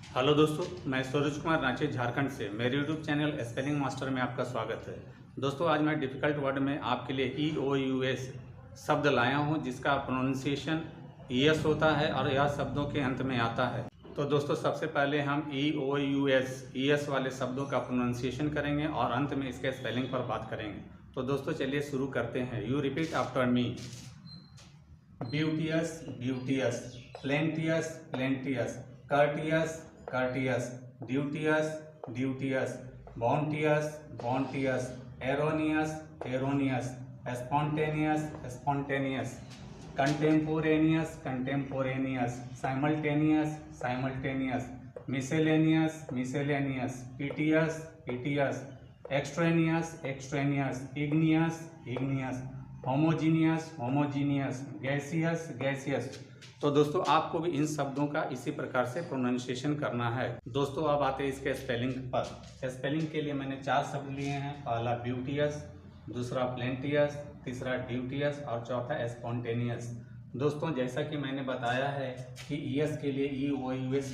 Hello दोस्तों, मैं सूरज कुमार रांची झारखंड से मेरे यूट्यूब चैनल स्पेलिंग मास्टर में आपका स्वागत है। दोस्तों, आज मैं डिफ़िकल्ट वर्ड में आपके लिए ई ओ यू एस शब्द लाया हूं, जिसका प्रोनाउंसिएशन ईएस होता है और यह शब्दों के अंत में आता है। तो दोस्तों, सबसे पहले हम ई ओ यू एस ईएस वाले शब्दों का प्रोनाउंसिएशन करेंगे और अंत में इसके स्पेलिंग पर बात करेंगे। तो दोस्तों, चलिए शुरू करते हैं। You repeat after me. Beauteous, beauteous. Plenteous, plenteous. Courteous, courteous, duteous, duteous, bounteous, bounteous, erroneous, erroneous, spontaneous, spontaneous, contemporaneous, contemporaneous, simultaneous, simultaneous, miscellaneous, miscellaneous, piteous, piteous, extraneous, extraneous, igneous, igneous, homogeneous, homogeneous, gaseous, gaseous। तो दोस्तों, आपको भी इन शब्दों का इसी प्रकार से pronunciation करना है। दोस्तों, अब आते हैं इसके स्पेलिंग पर। स्पेलिंग के लिए मैंने 4 शब्द लिए हैं। पहला ब्यूटियस, दूसरा प्लेंटियस, तीसरा ड्यूटियस और चौथा स्पॉन्टेनियस। दोस्तों, जैसा कि मैंने बताया है कि ईएस के लिए ई ओ यू एस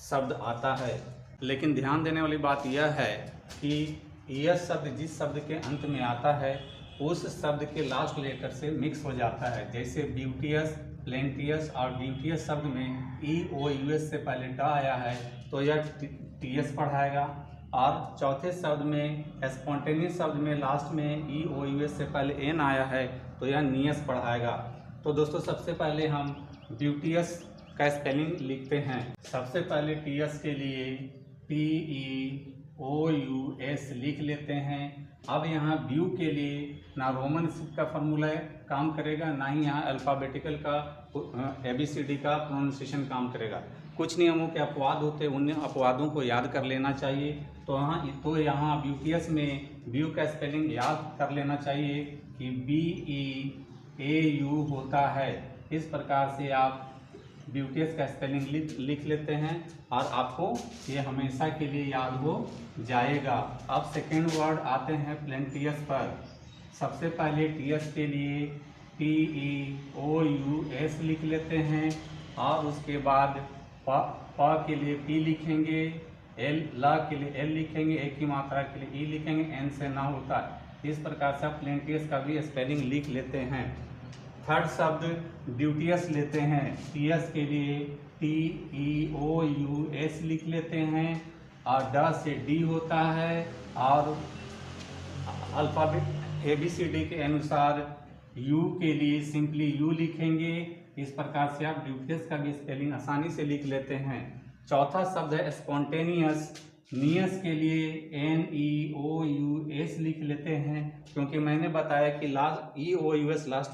शब्द आता है, लेकिन ध्यान देने वाली बात यह है कि ईएस शब्द जिस शब्द के अंत में आता है उस शब्द के लास्ट लेटर से मिक्स हो जाता है। जैसे ब्यूटियस, प्लेंटियस और ड्यूटियस शब्द में ई ओ यू एस से पहले ड आया है तो यह टी एस पढ़ाएगा, और चौथे शब्द में स्पॉन्टेनियस शब्द में लास्ट में ई ओ यू एस से पहले एन आया है तो यह नीएस पढ़ाएगा। तो दोस्तों, सबसे पहले हम ब्यूटियस का स्पेलिंग लिखते हैं। सबसे पहले टी एस के लिए पी ई ओ यू एस लिख लेते हैं। अब यहाँ ब्यू के लिए ना रोमन का फॉर्मूला काम करेगा, ना ही यहाँ अल्फ़ाबेटिकल का ABCD का प्रोनाउंसिएशन काम करेगा। कुछ नियमों के अपवाद होते हैं, उन अपवादों को याद कर लेना चाहिए। तो यहाँ ब्यूटियस में ब्यू का स्पेलिंग याद कर लेना चाहिए कि BEAU होता है। इस प्रकार से आप ब्यूटियस का स्पेलिंग लिख लेते हैं और आपको ये हमेशा के लिए याद हो जाएगा। अब सेकेंड वर्ड आते हैं प्लेंटियस पर। सबसे पहले टीएस के लिए PEOUS लिख लेते हैं और उसके बाद प के लिए P लिखेंगे, ला के लिए L लिखेंगे, एक ही मात्रा के लिए E लिखेंगे, N से ना होता है। इस प्रकार से आप प्लेंटियस का भी स्पेलिंग लिख लेते हैं। थर्ड शब्द ड्यूटियस लेते हैं। टीएस के लिए TEOUS लिख लेते हैं और ड से डी होता है और अल्फ़ाबेट ABCD के अनुसार यू के लिए सिंपली यू लिखेंगे। इस प्रकार से आप ड्यूटियस का भी स्पेलिंग आसानी से लिख लेते हैं। चौथा शब्द है स्पॉन्टेनियस। नियस के लिए NEOUS लिख लेते हैं, क्योंकि मैंने बताया कि लास्ट EOUS लास्ट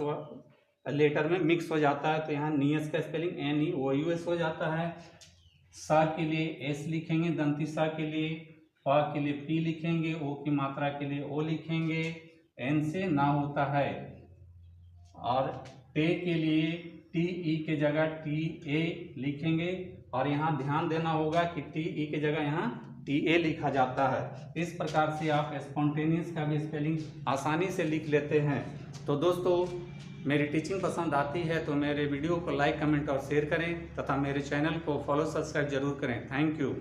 लेटर में मिक्स हो जाता है, तो यहाँ नियस का स्पेलिंग NEOUS हो जाता है। सा के लिए S लिखेंगे, दंती सा के लिए, प के लिए P लिखेंगे, ओ की मात्रा के लिए O लिखेंगे, N से ना होता है। और टे के लिए TE के जगह TA लिखेंगे और यहाँ ध्यान देना होगा कि TE के जगह यहाँ TA लिखा जाता है। इस प्रकार से आप स्पॉन्टेनियस का भी स्पेलिंग आसानी से लिख लेते हैं। तो दोस्तों, मेरी टीचिंग पसंद आती है तो मेरे वीडियो को लाइक, कमेंट और शेयर करें तथा मेरे चैनल को फॉलो, सब्सक्राइब जरूर करें। Thank you.